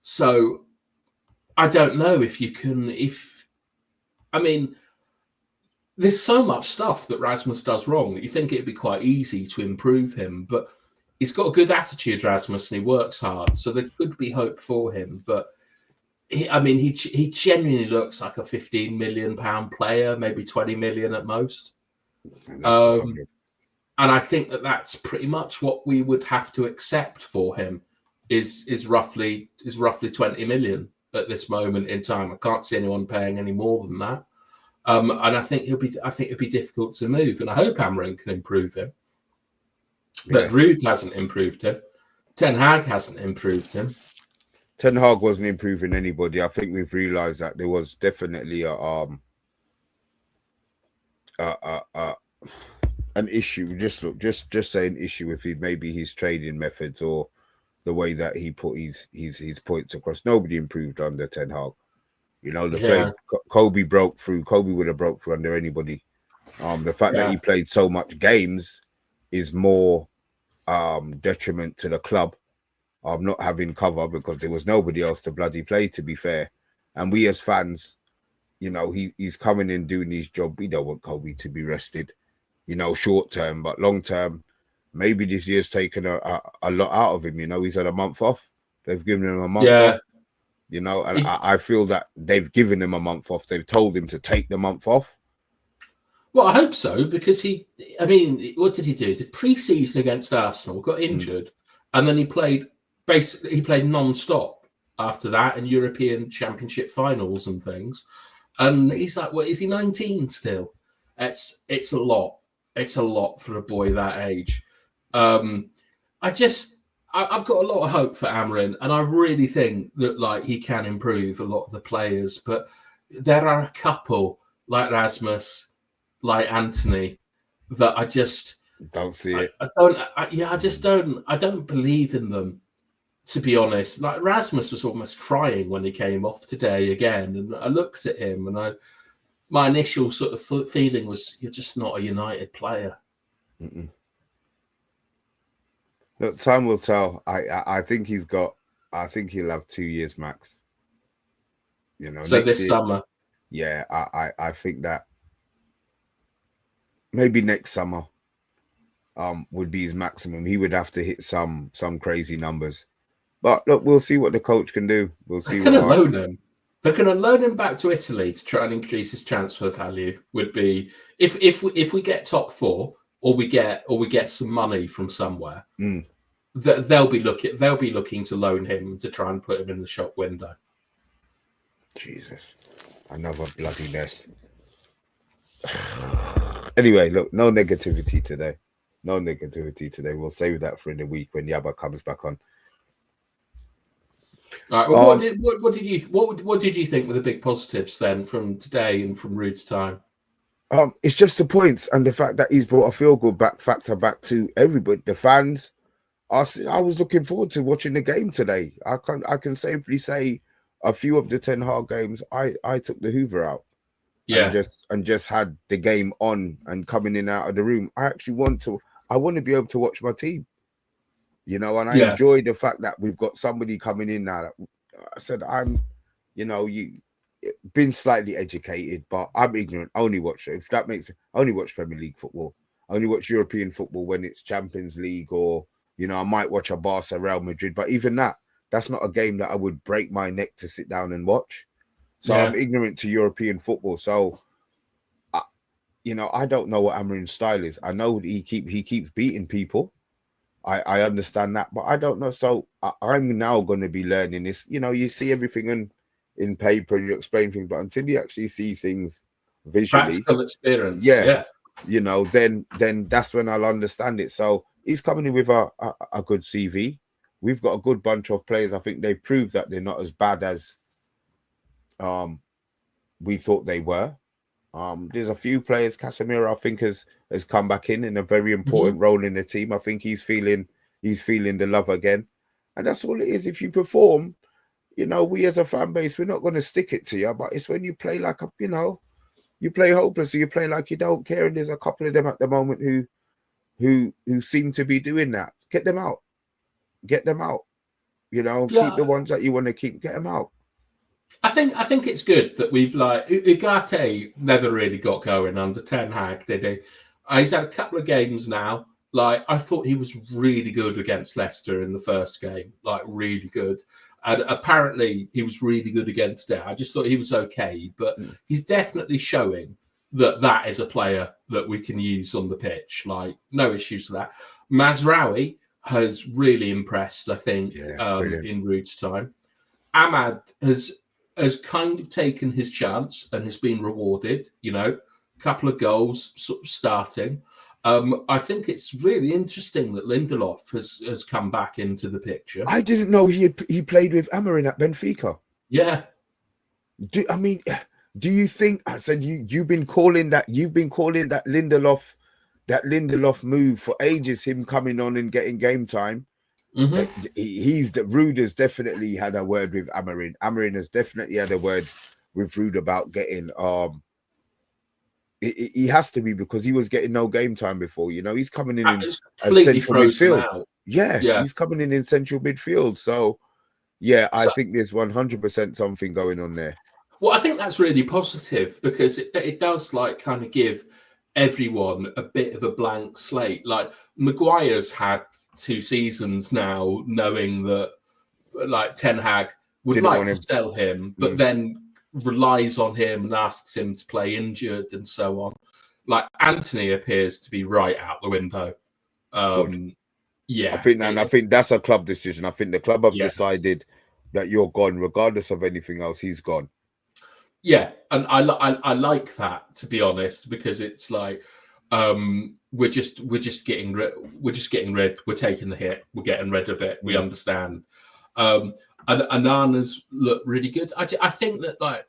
So I don't know if you can. I mean, there's so much stuff that Rasmus does wrong that you think it'd be quite easy to improve him, but he's got a good attitude, Rasmus, and he works hard, so there could be hope for him. But he genuinely looks like a £15 million player, maybe 20 million at most. And I think that that's pretty much what we would have to accept for him is roughly 20 million at this moment in time. I can't see anyone paying any more than that. And I think it'd be difficult to move. And I hope Amarin can improve him. But Ruud hasn't improved him. Ten Hag hasn't improved him. Ten Hag wasn't improving anybody. I think we've realised that there was definitely an issue. Just say an issue with maybe his trading methods or the way that he put his points across. Nobody improved under Ten Hag. You know, Kobe broke through. Kobe would have broke through under anybody. The fact that he played so much games is more detriment to the club of not having cover, because there was nobody else to bloody play, to be fair. And we as fans, you know, he's coming in doing his job. We don't want Kobe to be rested, you know, short term, but long term, maybe this year's taken a lot out of him. You know, he's had a month off. They've given him a month off. You know, and I feel that they've given him a month off. They've told him to take the month off. Well, I hope so, because what did he do? He did pre-season against Arsenal, got injured, and then he played non-stop after that in European Championship finals and things. And he's like, what, is he 19 still? It's a lot. It's a lot for a boy that age. I've got a lot of hope for Amarin, and I really think that like he can improve a lot of the players. But there are a couple like Rasmus, like Anthony, that I just don't see it. I don't believe in them, to be honest. Like Rasmus was almost crying when he came off today again, and I looked at him, and my initial sort of feeling was, you're just not a United player. Look, time will tell. I think I think he'll have 2 years max. You know, so this summer. Yeah, I think that maybe next summer would be his maximum. He would have to hit some crazy numbers. But look, we'll see what the coach can do. We'll see. They're going to loan him. They're going to loan him back to Italy to try and increase his transfer value. Would be if we get top four or we get some money from somewhere, they'll be looking to loan him to try and put him in the shop window. Jesus, another bloody mess. Anyway, look, no negativity today. No negativity today. We'll save that for in the week when Yaba comes back on. All right. Well, what did you think were the big positives then from today and from Ruud's time? It's just the points and the fact that he's brought a feel-good factor back to everybody, the fans. I was looking forward to watching the game today. I can safely say a few of the Ten Hag games, I took the Hoover out. Yeah. And just had the game on and coming in and out of the room. I want to be able to watch my team. You know, and I enjoy the fact that we've got somebody coming in now. I said, you been slightly educated, but I'm ignorant. I only watch Premier League football. I only watch European football when it's Champions League or, I might watch a Barca Real Madrid. But even that's not a game that I would break my neck to sit down and watch. So I'm ignorant to European football. So, I don't know what Amarin's style is. I know he keeps beating people. I understand that, but I don't know. So I'm now going to be learning this. You see everything in paper and you explain things, but until you actually see things visually, practical experience, then that's when I'll understand it. So he's coming in with a good CV. We've got a good bunch of players. I think they've proved that they're not as bad as we thought they were. There's a few players. Casemiro, I think, has come back in a very important role in the team. I think he's feeling the love again, and that's all it is. If you perform, we as a fan base, we're not going to stick it to you. But it's when you play like you play hopeless, or you play like you don't care. And there's a couple of them at the moment who seem to be doing that. Get them out. Keep the ones that you want to keep. Get them out. I think it's good that we've Ugarte never really got going under Ten Hag, did he? He's had a couple of games now. I thought he was really good against Leicester in the first game, really good. And apparently he was really good against it. I just thought he was okay, but he's definitely showing that is a player that we can use on the pitch. No issues with that. Mazraoui has really impressed, I think, in Ruud's time. Ahmad has kind of taken his chance and has been rewarded, couple of goals sort of starting. I think it's really interesting that Lindelof has come back into the picture. I didn't know he played with Amarin at Benfica. Yeah. Do you think, I said, you've been calling that Lindelof move for ages, him coming on and getting game time. Ruud has definitely had a word with Amarin. Amarin has definitely had a word with Ruud about getting he has to be, because he was getting no game time before. He's coming in as central midfield. Out. Yeah, he's coming in central midfield. So I think there's 100% something going on there. Well, I think that's really positive, because it does kind of give everyone a bit of a blank slate. Maguire's had 2 seasons now, knowing that Ten Hag would like to sell him, but then relies on him and asks him to play injured and so on. Anthony appears to be right out the window. I think that's a club decision. I think the club have decided that you're gone, regardless of anything else. He's gone. Yeah, and I like that, to be honest, because it's we're just getting rid. We're taking the hit. We're getting rid of it. We understand. And Anana's look really good. I think that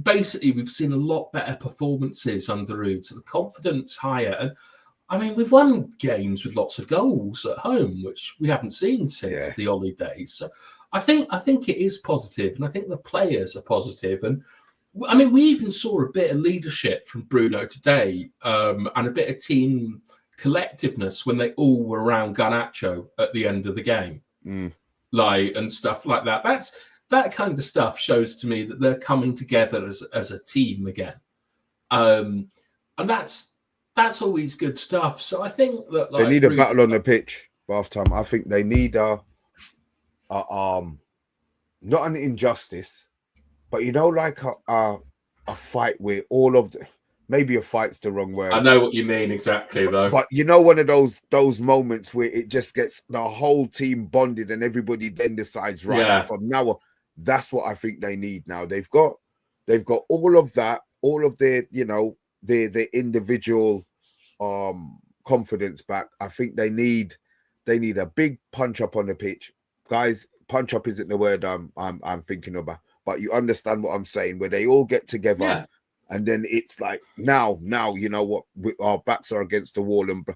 basically we've seen a lot better performances under Ruud. So the confidence higher, and we've won games with lots of goals at home, which we haven't seen since the Ollie days. So I think it is positive, and I think the players are positive. And we even saw a bit of leadership from Bruno today, and a bit of team collectiveness when they all were around Garnacho at the end of the game, and stuff like that. That kind of stuff shows to me that they're coming together as a team again, and that's always good stuff. So I think that they need a battle on the pitch, half time. I think they need not an injustice, But like a fight where all of the, maybe a fight's the wrong I word, know what you mean exactly, though. but one of those moments where it just gets the whole team bonded and everybody then decides, right, Yeah. from now on, that's what I think they need now. They've got all of that, all of their their individual confidence back. I think they need a big punch up on the pitch, guys. Punch up isn't the word I'm thinking about, but you understand what I'm saying, where they all get together. Yeah. And then it's like now, you know what? Our backs are against the wall, and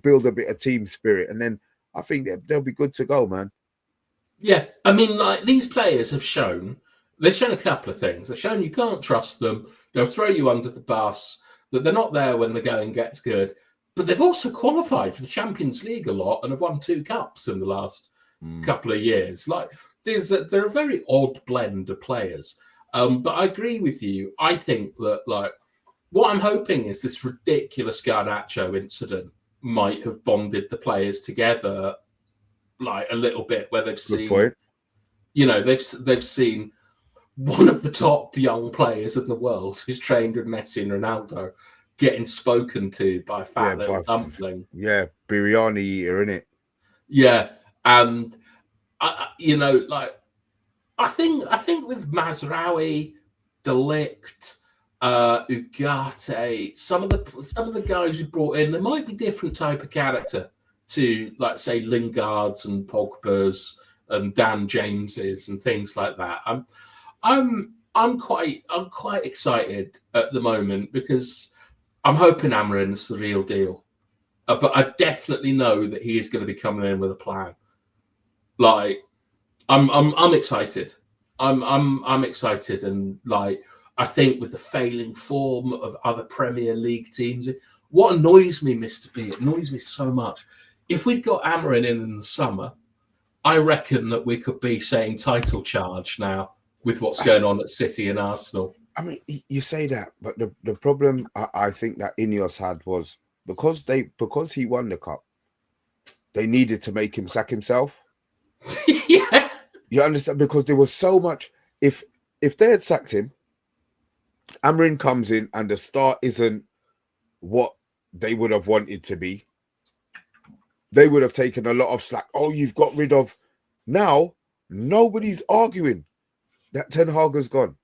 build a bit of team spirit, and then I think they'll be good to go, man. Yeah, I mean, like these players have shown, they've shown a couple of things. They've shown you can't trust them. They'll throw you under the bus. That they're not there when the going gets good. But they've also qualified for the Champions League a lot and have won 2 cups in the last couple of years. Like they're a very odd blend of players. But I agree with you. I think that like what I'm hoping is this ridiculous Garnacho incident might have bonded the players together like a little bit, where they've seen, they've seen one of the top young players in the world who's trained with Messi and Ronaldo getting spoken to by a fat little dumpling. Yeah, biryani eater, innit? Yeah, and I think with Mazraoui, De Ligt, Ugarte, some of the guys we brought in, there might be different type of character to, like, say, Lingard's and Pogba's and Dan James's and things like that. I'm quite excited at the moment because I'm hoping Amarin's the real deal. But I definitely know that he is going to be coming in with a plan. Like, I'm excited. I'm excited, and like I think with the failing form of other Premier League teams, what annoys me, Mr. B, it annoys me so much. If we'd got Amarin in the summer, I reckon that we could be saying title charge now with what's going on at City and Arsenal. I mean, you say that, but the problem I think that Ineos had was because he won the cup, they needed to make him sack himself. Yeah. You understand? Because there was so much. If they had sacked him, Amarin comes in and the start isn't what they would have wanted to be, they would have taken a lot of slack. Oh, you've got rid of. Now, nobody's arguing that Ten Hag has gone.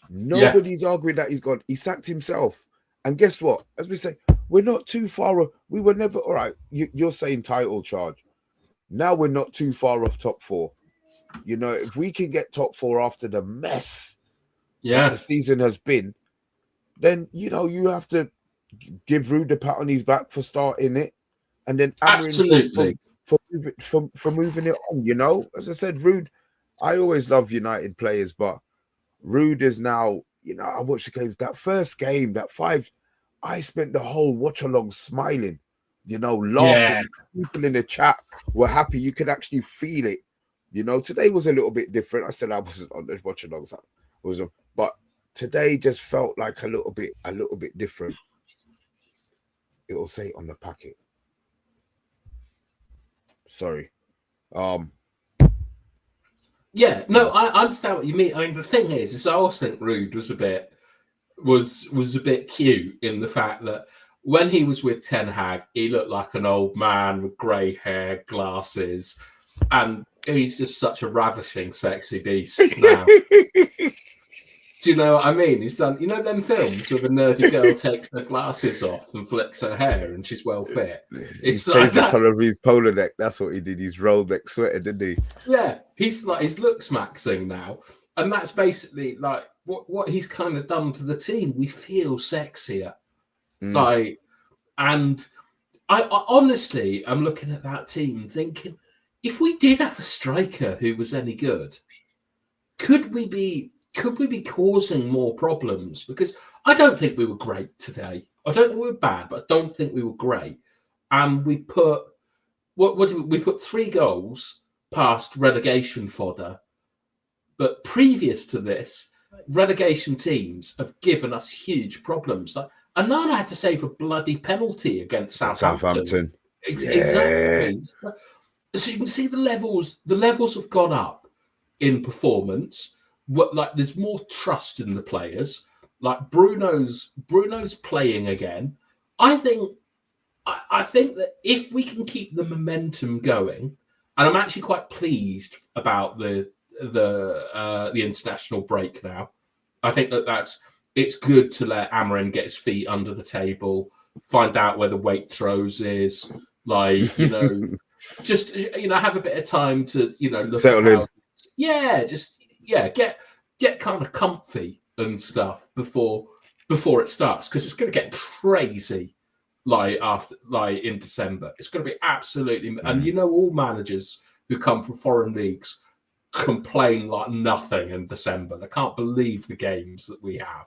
Nobody's arguing that he's gone. He sacked himself. And guess what? As we say, we're not too far. We were never, all right, you're saying title charge. Now we're not too far off top 4. If we can get top 4 after the mess that the season has been, then, you have to give Ruud a pat on his back for starting it. And then absolutely for moving it on, As I said, Ruud, I always love United players, but Ruud is now, I watched the games. That first game, that 5, I spent the whole watch along smiling, laughing. Yeah. People in the chat were happy. You could actually feel it. Today was a little bit different. I said I wasn't on the watch along, but today just felt like a little bit different. It'll say on the packet. Sorry. Yeah, no, I understand what you mean. I mean, the thing is I also think Ruud was a bit cute in the fact that when he was with Ten Hag, he looked like an old man with grey hair, glasses, and he's just such a ravishing, sexy beast now. Do you know what I mean? He's done, them films where the nerdy girl takes her glasses off and flicks her hair and she's well fit. He's changed the colour of his polo neck. That's what he did. He's rolled neck sweater, didn't he? Yeah, he's like, his looks maxing now. And that's basically like what he's kind of done to the team. We feel sexier. Like, and I honestly, I'm looking at that team thinking, if we did have a striker who was any good, could we be causing more problems? Because I don't think we were great today. I don't think we were bad, but I don't think we were great. And we put we put 3 goals past relegation fodder. But previous to this, relegation teams have given us huge problems. Like, Anana had to save a bloody penalty against Southampton. Exactly. So you can see the levels have gone up in performance. there's more trust in the players. Like Bruno's playing again. I think that if we can keep the momentum going, and I'm actually quite pleased about the international break now. I think it's good to let Amarin get his feet under the table, find out where the weight throws is, just have a bit of time to look settle at how, get kind of comfy and stuff before it starts, because it's going to get crazy in December. It's going to be absolutely, and all managers who come from foreign leagues complain like nothing in December. They can't believe the games that we have.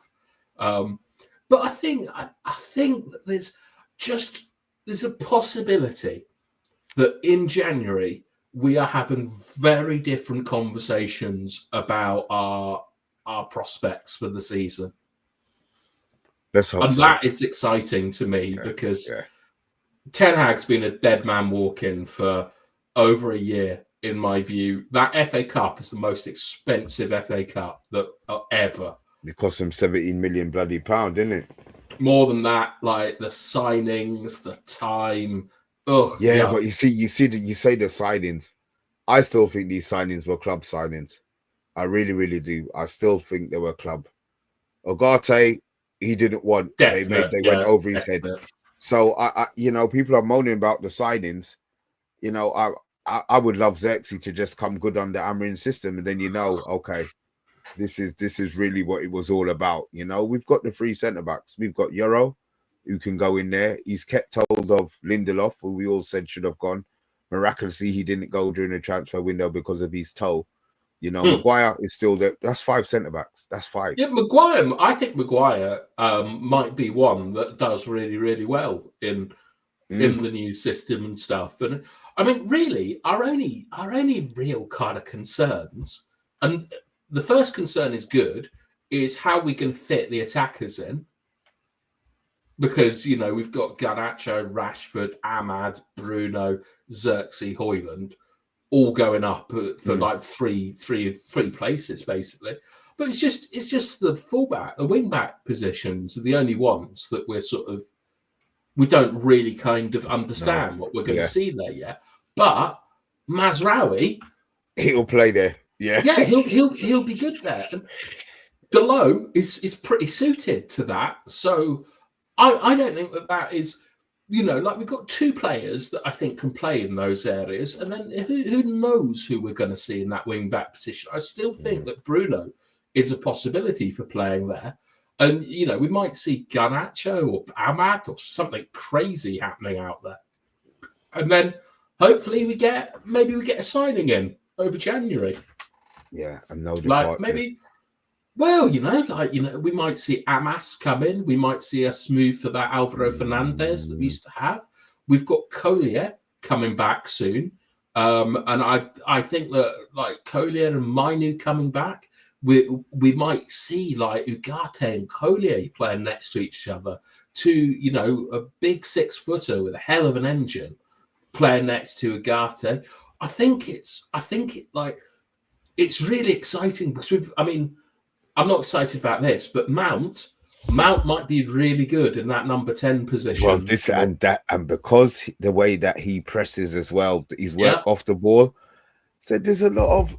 But I think that there's a possibility that in January we are having very different conversations about our prospects for the season. Let's hope so. That is exciting to me, because Ten Hag's been a dead man walking for over a year. In my view, that FA Cup is the most expensive FA Cup that ever. It cost him 17 million bloody pound, didn't it? More than that, like the signings, the time. But you say the signings. I still think these signings were club signings. I really, really do. I still think they were club. Ugarte, he didn't want. They went over his head. So I people are moaning about the signings. I would love Xerxes to just come good under Amarin's system, and then okay, this is really what it was all about. We've got the 3 centre backs. We've got Euro, who can go in there. He's kept hold of Lindelof, who we all said should have gone. Miraculously, he didn't go during the transfer window because of his toe. Maguire is still there. That's 5 centre backs. That's 5. Yeah, Maguire. I think Maguire might be one that does really, really well in the new system and stuff. And I mean, really, our only real kind of concerns, and the first concern is good, is how we can fit the attackers in. Because, we've got Garnacho, Rashford, Ahmad, Bruno, Xerxes, Højlund, all going up for like three places, basically. But it's just the fullback, the wing-back positions are the only ones that we don't really kind of understand what we're going to see there yet. But Mazraoui, he'll play there. Yeah, he'll be good there. And Dalot is pretty suited to that. So I don't think that is, we've got 2 players that I think can play in those areas, and then who knows who we're going to see in that wing back position. I still think that Bruno is a possibility for playing there. And, we might see Garnacho or Ahmad or something crazy happening out there. And then hopefully we get a signing in over January. Yeah, and no departures. We might see Amas come in. We might see us move for that Alvaro Fernandez that we used to have. We've got Collier coming back soon. And I think that Collier and Mainu coming back, we might see Ugarte and Collier playing next to each other. A big 6-footer with a hell of an engine playing next to Ugarte. I think it's really exciting because I'm not excited about this, but Mount might be really good in that number 10 position. Well, this and that, and because the way that he presses as well, his work off the ball. So there's a lot of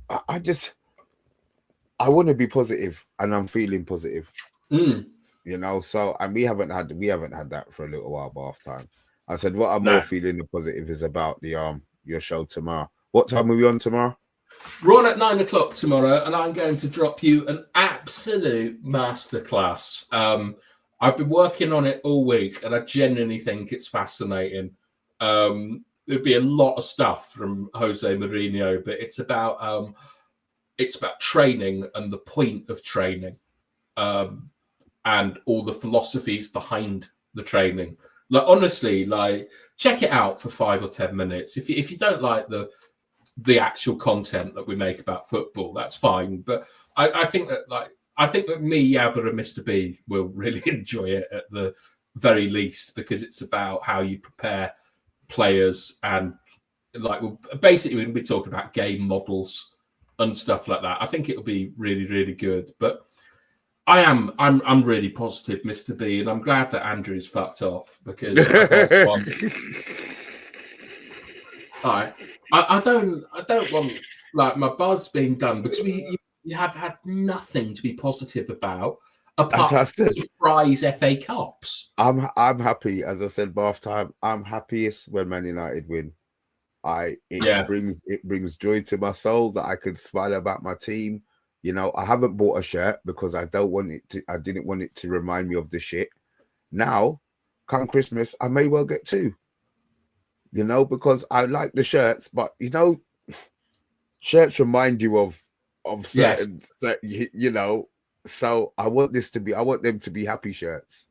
I want to be positive, and I'm feeling positive. So and we haven't had that for a little while by half time. I said what I'm more feeling the positive is about the your show tomorrow. What time are we on tomorrow? We're on at 9 o'clock tomorrow, and I'm going to drop you an absolute masterclass. I've been working on it all week, and I genuinely think it's fascinating. There'd be a lot of stuff from Jose Mourinho, but it's about training and the point of training, and all the philosophies behind the training. Honestly, check it out for 5 or 10 minutes. If you don't like the actual content that we make about football, that's fine. But I think that me, Yabba, and Mr. B will really enjoy it at the very least, because it's about how you prepare players, and we'll be talking about game models and stuff like that. I think it'll be really, really good. But I'm really positive, Mr. B, and I'm glad that Andrew's fucked off because I don't want like my buzz being done because we have had nothing to be positive about apart from surprise FA Cups. I'm happy, as I said, bath time. I'm happiest when Man United win. It brings joy to my soul that I could smile about my team. You know, I haven't bought a shirt because I didn't want it to remind me of the shit. Now, come Christmas, I may well get two. You know, because I like the shirts, but you know, shirts remind you of certain, you know. So I want them to be happy shirts.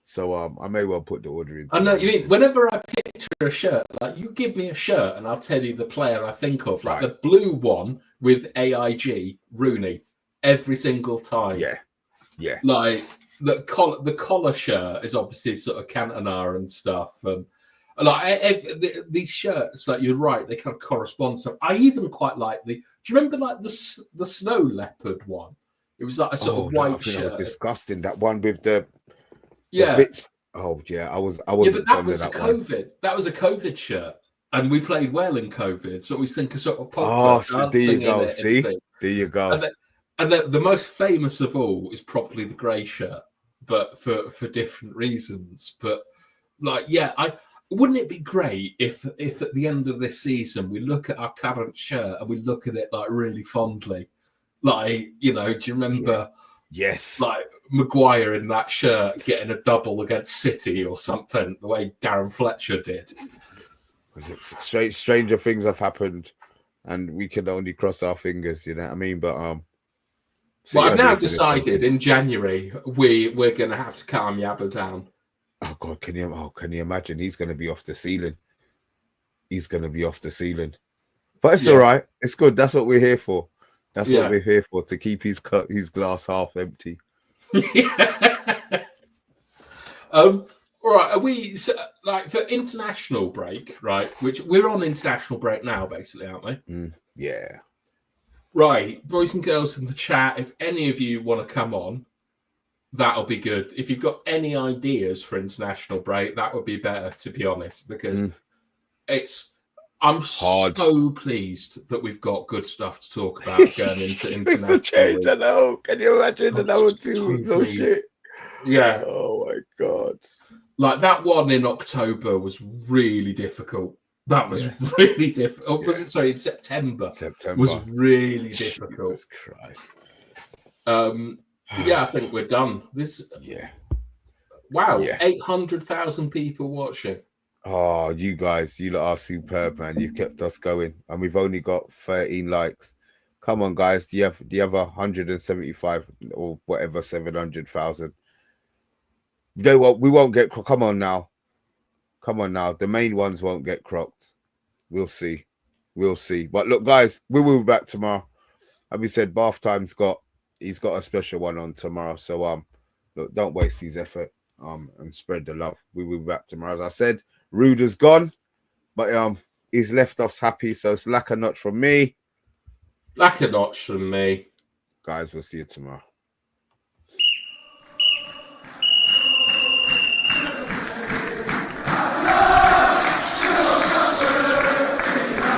So I may well put the order in. I know you mean. Whenever I picture a shirt, like you give me a shirt, and I'll tell you the player I think of, like the blue one with AIG Rooney, every single time. Yeah. Like the collar shirt is obviously sort of Cantona and stuff, and like these shirts, like you're right, they kind of correspond. So I even quite like the. Do you remember like the snow leopard one? It was like a sort of white shirt. That was disgusting. That one with the bits. Oh yeah, I was. But that was a COVID. That was a COVID shirt, and we played well in COVID. So we think a sort of pop. So there you go. See, there you go. And the most famous of all is probably the grey shirt, but for different reasons. But like, wouldn't it be great if at the end of this season we look at our current shirt and we look at it like really fondly, like, you know, do you remember? Yes. Like Maguire in that shirt getting a double against City or something, the way Darren Fletcher did. Stranger things have happened, and we can only cross our fingers. You know what I mean? But well, I've now decided in January we're going to have to calm Yabba down. Oh God, can you imagine? He's going to be off the ceiling. But it's all right. It's good. That's what we're here for. That's what we're here for, to keep his glass half empty. All right. Are we like for international break? Right, which we're on international break now, basically, aren't we? Yeah. Right, boys and girls in the chat. If any of you want to come on, that'll be good. If you've got any ideas for international break, that would be better, to be honest, because I'm so pleased that we've got good stuff to talk about going into international. It's a change, I know. Can you imagine another 2 weeks of shit? Yeah. Oh my God. Like that one in October was really difficult. That was really difficult. Oh, was it? Sorry, in September. Was really difficult. Jesus Christ. I think we're done. Wow, 800,000 people watching. Oh, you guys, you lot are superb, man. You've kept us going, and we've only got 13 likes. Come on, guys. Do you have 175 or whatever 700,000? We won't get. Come on now. The main ones won't get crocked. We'll see. But look, guys, we will be back tomorrow. As we said, Bath Time's he's got a special one on tomorrow. So look, don't waste his effort. And spread the love. We will be back tomorrow. As I said, Ruud is gone, but he's left us happy. So it's lack a notch from me. Lack a notch from me. Guys, we'll see you tomorrow.